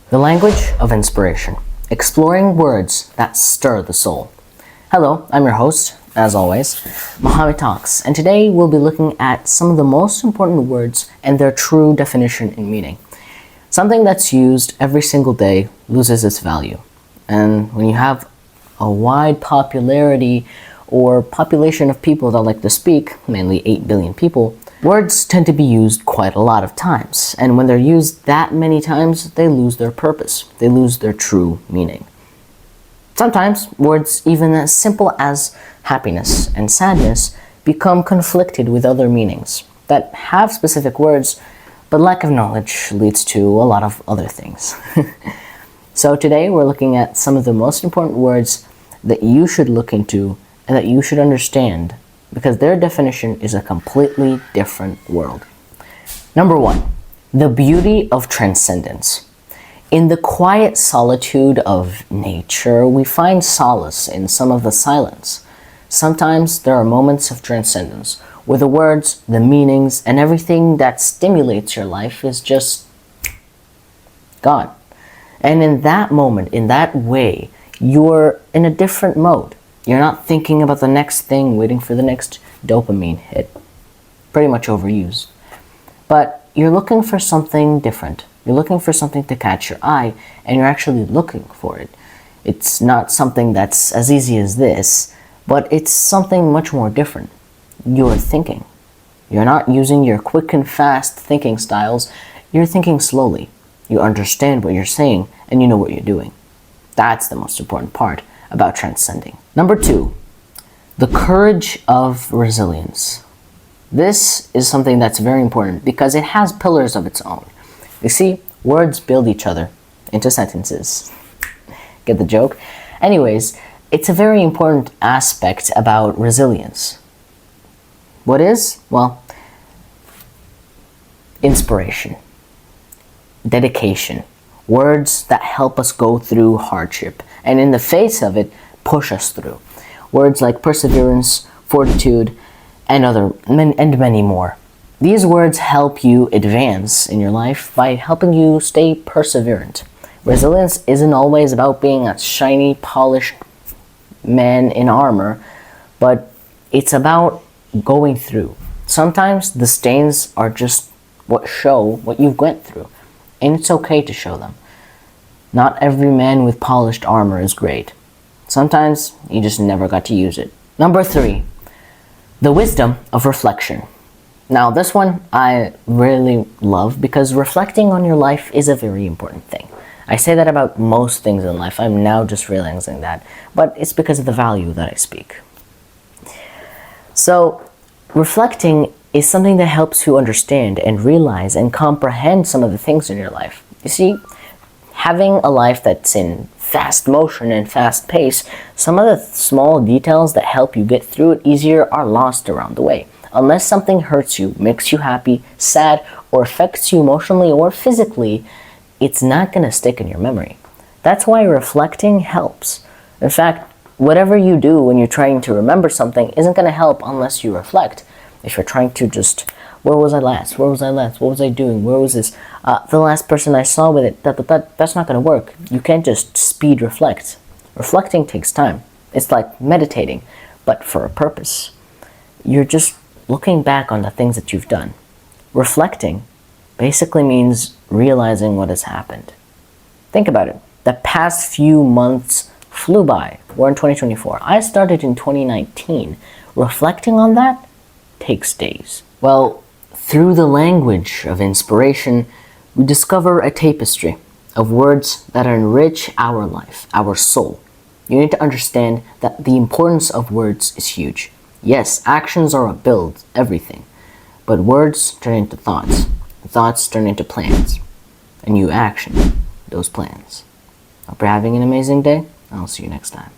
The language of inspiration, exploring words that stir the soul. Hello, I'm your host, as always, Mohammed Talks, and today we'll be looking at some of the most important words and their true definition and meaning. Something that's used every single day loses its value. And when you have a wide popularity or population of people that like to speak, mainly 8 billion people, words tend to be used quite a lot of times. And when they're used that many times, they lose their purpose. They lose their true meaning. Sometimes words even as simple as happiness and sadness become conflicted with other meanings that have specific words, but lack of knowledge leads to a lot of other things. So today we're looking at some of the most important words that you should look into and that you should understand, because their definition is a completely different world. Number 1, the beauty of transcendence. In the quiet solitude of nature, we find solace in some of the silence. Sometimes there are moments of transcendence where the words, the meanings, and everything that stimulates your life is just gone. And in that moment, in that way, you're in a different mode. You're not thinking about the next thing, waiting for the next dopamine hit. Pretty much overused. But you're looking for something different. You're looking for something to catch your eye, and you're actually looking for it. It's not something that's as easy as this, but it's something much more different. You're thinking. You're not using your quick and fast thinking styles. You're thinking slowly. You understand what you're saying, and you know what you're doing. That's the most important part about transcending. Number 2, the courage of resilience. This is something that's very important because it has pillars of its own. You see, words build each other into sentences. Get the joke? Anyways, it's a very important aspect about resilience. What is? Well, inspiration, dedication, words that help us go through hardship, and in the face of it, push us through. Words like perseverance, fortitude, and many more. These words help you advance in your life by helping you stay perseverant. Resilience isn't always about being a shiny, polished man in armor, but it's about going through. Sometimes the stains are just what show what you've went through, and it's okay to show them. Not every man with polished armor is great. Sometimes you just never got to use it. Number 3, the wisdom of reflection. Now this one I really love because reflecting on your life is a very important thing. I say that about most things in life. I'm now just realizing that, but it's because of the value that I speak. So reflecting is something that helps you understand and realize and comprehend some of the things in your life. You see, having a life that's in fast motion and fast pace, some of the small details that help you get through it easier are lost around the way. Unless something hurts you, makes you happy, sad, or affects you emotionally or physically, it's not going to stick in your memory. That's why reflecting helps. In fact, whatever you do when you're trying to remember something isn't going to help unless you reflect. If you're trying to just, where was I last? Where was I last? What was I doing? Where was this? The last person I saw with it, that's not going to work. You can't just speed reflect. Reflecting takes time. It's like meditating, but for a purpose. You're just looking back on the things that you've done. Reflecting basically means realizing what has happened. Think about it. The past few months flew by. We're in 2024. I started in 2019. Reflecting on that takes days. Well, through the language of inspiration, we discover a tapestry of words that enrich our life, our soul. You need to understand that the importance of words is huge. Yes, actions are what build everything, but words turn into thoughts. Thoughts turn into plans, and you action those plans. Hope you're having an amazing day, and I'll see you next time.